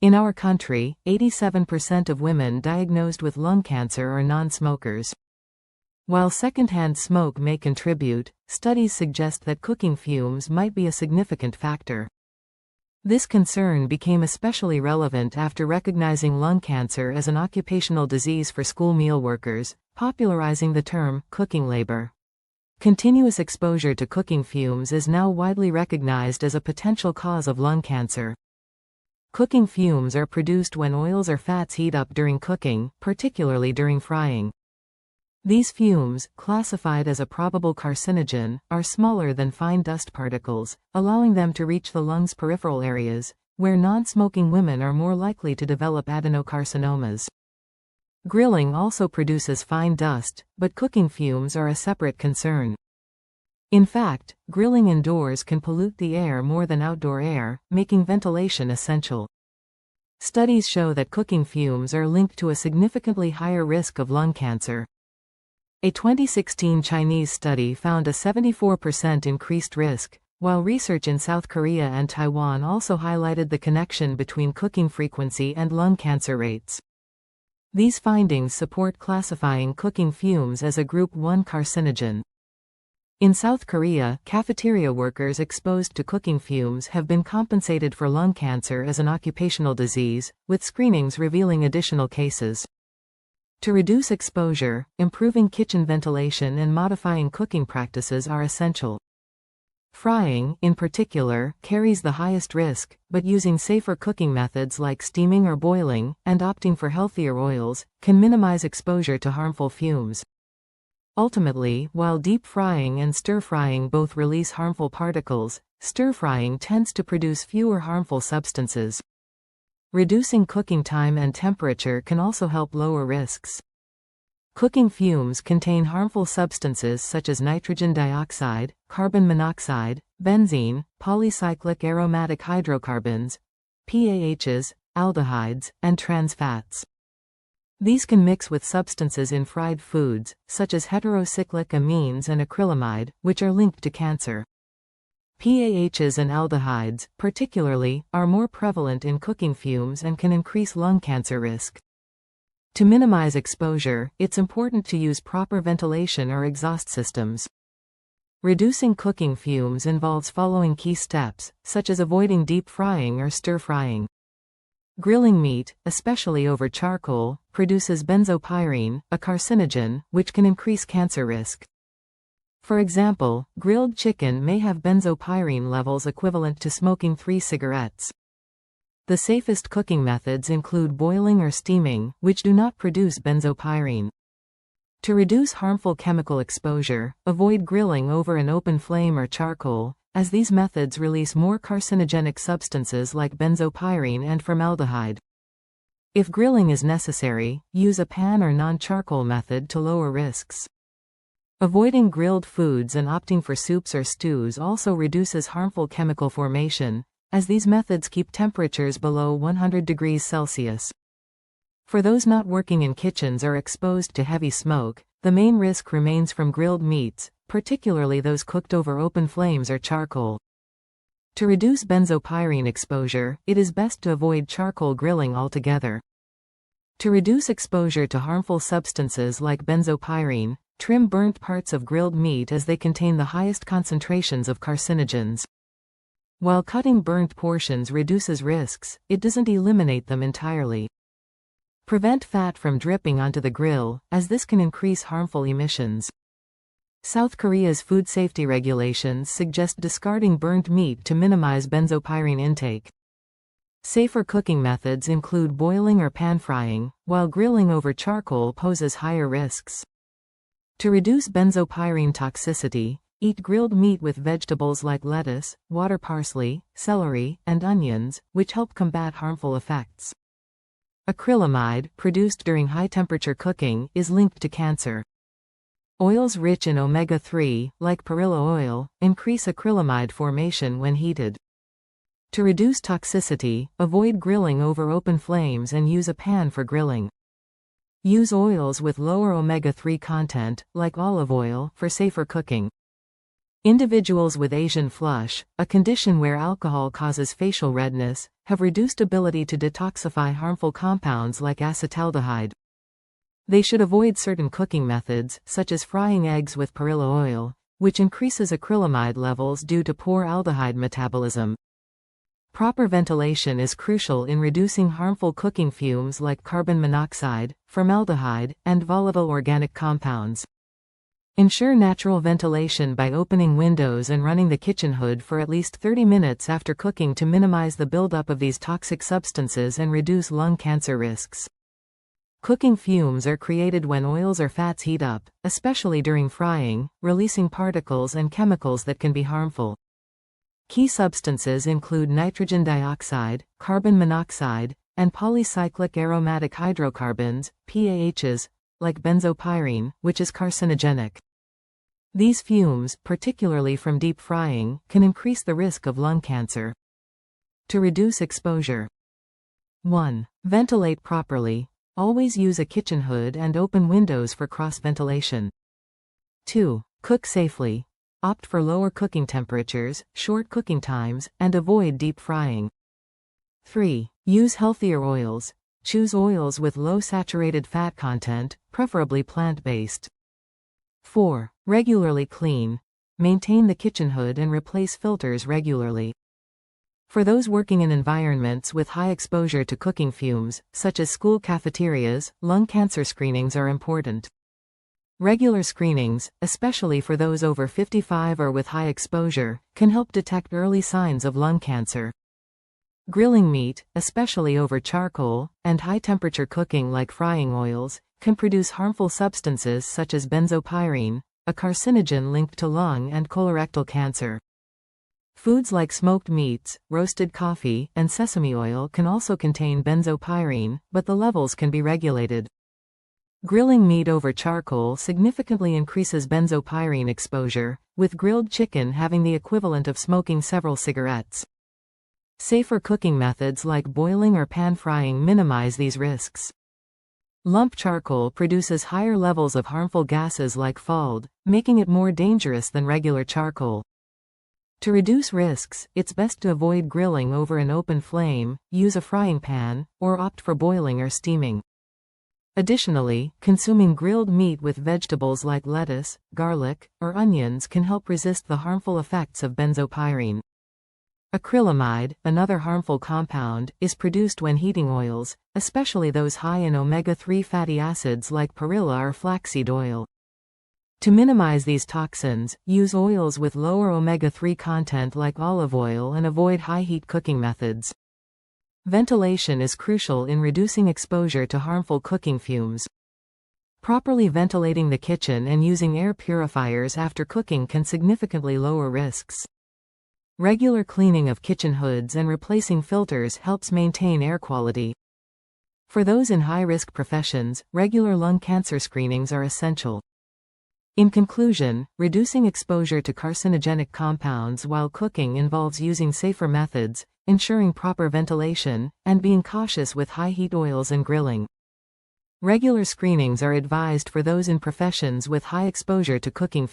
In our country, 87% of women diagnosed with lung cancer are non-smokers. While secondhand smoke may contribute, studies suggest that cooking fumes might be a significant factor. This concern became especially relevant after recognizing lung cancer as an occupational disease for school meal workers, popularizing the term cooking labor. Continuous exposure to cooking fumes is now widely recognized as a potential cause of lung cancer. Cooking fumes are produced when oils or fats heat up during cooking, particularly during frying. These fumes, classified as a probable carcinogen, are smaller than fine dust particles, allowing them to reach the lungs' peripheral areas, where non-smoking women are more likely to develop adenocarcinomas. Grilling also produces fine dust, but cooking fumes are a separate concern. In fact, grilling indoors can pollute the air more than outdoor air, making ventilation essential. Studies show that cooking fumes are linked to a significantly higher risk of lung cancer. A 2016 Chinese study found a 74% increased risk, while research in South Korea and Taiwan also highlighted the connection between cooking frequency and lung cancer rates. These findings support classifying cooking fumes as a Group 1 carcinogen. In South Korea, cafeteria workers exposed to cooking fumes have been compensated for lung cancer as an occupational disease, with screenings revealing additional cases. To reduce exposure, improving kitchen ventilation and modifying cooking practices are essential. Frying, in particular, carries the highest risk, but using safer cooking methods like steaming or boiling, and opting for healthier oils, can minimize exposure to harmful fumes. Ultimately, while deep frying and stir-frying both release harmful particles, stir-frying tends to produce fewer harmful substances. Reducing cooking time and temperature can also help lower risks. Cooking fumes contain harmful substances such as nitrogen dioxide, carbon monoxide, benzene, polycyclic aromatic hydrocarbons, PAHs, aldehydes, and trans fats. These can mix with substances in fried foods, such as heterocyclic amines and acrylamide, which are linked to cancer. PAHs and aldehydes, particularly, are more prevalent in cooking fumes and can increase lung cancer risk. To minimize exposure, it's important to use proper ventilation or exhaust systems. Reducing cooking fumes involves following key steps, such as avoiding deep frying or stir-frying. Grilling meat, especially over charcoal, produces benzopyrene, a carcinogen, which can increase cancer risk. For example, grilled chicken may have benzopyrene levels equivalent to smoking 3 cigarettes. The safest cooking methods include boiling or steaming, which do not produce benzopyrene. To reduce harmful chemical exposure, avoid grilling over an open flame or charcoal, as these methods release more carcinogenic substances like benzopyrene and formaldehyde. If grilling is necessary, use a pan or non-charcoal method to lower risks. Avoiding grilled foods and opting for soups or stews also reduces harmful chemical formation, as these methods keep temperatures below 100 degrees Celsius. For those not working in kitchens or exposed to heavy smoke, the main risk remains from grilled meats, particularly those cooked over open flames or charcoal. To reduce benzopyrene exposure, it is best to avoid charcoal grilling altogether. To reduce exposure to harmful substances like benzopyrene, trim burnt parts of grilled meat as they contain the highest concentrations of carcinogens. While cutting burnt portions reduces risks, it doesn't eliminate them entirely. Prevent fat from dripping onto the grill, as this can increase harmful emissions. South Korea's food safety regulations suggest discarding burnt meat to minimize benzopyrene intake. Safer cooking methods include boiling or pan frying, while grilling over charcoal poses higher risks. To reduce benzopyrene toxicity, eat grilled meat with vegetables like lettuce, water parsley, celery, and onions, which help combat harmful effects. Acrylamide, produced during high-temperature cooking, is linked to cancer. Oils rich in omega-3, like perilla oil, increase acrylamide formation when heated. To reduce toxicity, avoid grilling over open flames and use a pan for grilling. Use oils with lower omega-3 content, like olive oil, for safer cooking. Individuals with Asian flush, a condition where alcohol causes facial redness, have reduced ability to detoxify harmful compounds like acetaldehyde. They should avoid certain cooking methods, such as frying eggs with perilla oil, which increases acrylamide levels due to poor aldehyde metabolism. Proper ventilation is crucial in reducing harmful cooking fumes like carbon monoxide, formaldehyde, and volatile organic compounds. Ensure natural ventilation by opening windows and running the kitchen hood for at least 30 minutes after cooking to minimize the buildup of these toxic substances and reduce lung cancer risks. Cooking fumes are created when oils or fats heat up, especially during frying, releasing particles and chemicals that can be harmful. Key substances include nitrogen dioxide, carbon monoxide, and polycyclic aromatic hydrocarbons, PAHs, like benzopyrene, which is carcinogenic. These fumes, particularly from deep frying, can increase the risk of lung cancer. To reduce exposure. 1. Ventilate properly. Always use a kitchen hood and open windows for cross-ventilation. 2. Cook safely. Opt for lower cooking temperatures, short cooking times, and avoid deep frying. 3. Use healthier oils. Choose oils with low saturated fat content, preferably plant-based. 4. Regularly clean. Maintain the kitchen hood and replace filters regularly. For those working in environments with high exposure to cooking fumes, such as school cafeterias, lung cancer screenings are important. Regular screenings, especially for those over 55 or with high exposure, can help detect early signs of lung cancer. Grilling meat, especially over charcoal, and high-temperature cooking like frying oils, can produce harmful substances such as benzopyrene, a carcinogen linked to lung and colorectal cancer. Foods like smoked meats, roasted coffee, and sesame oil can also contain benzopyrene, but the levels can be regulated. Grilling meat over charcoal significantly increases benzopyrene exposure, with grilled chicken having the equivalent of smoking several cigarettes. Safer cooking methods like boiling or pan frying minimize these risks. Lump charcoal produces higher levels of harmful gases like FALD, making it more dangerous than regular charcoal. To reduce risks, it's best to avoid grilling over an open flame, use a frying pan, or opt for boiling or steaming. Additionally, consuming grilled meat with vegetables like lettuce, garlic, or onions can help resist the harmful effects of benzopyrene. Acrylamide, another harmful compound, is produced when heating oils, especially those high in omega-3 fatty acids like perilla or flaxseed oil. To minimize these toxins, use oils with lower omega-3 content like olive oil and avoid high-heat cooking methods. Ventilation is crucial in reducing exposure to harmful cooking fumes. Properly ventilating the kitchen and using air purifiers after cooking can significantly lower risks. Regular cleaning of kitchen hoods and replacing filters helps maintain air quality. For those in high-risk professions, regular lung cancer screenings are essential. In conclusion, reducing exposure to carcinogenic compounds while cooking involves using safer methods, ensuring proper ventilation, and being cautious with high-heat oils and grilling. Regular screenings are advised for those in professions with high exposure to cooking fumes.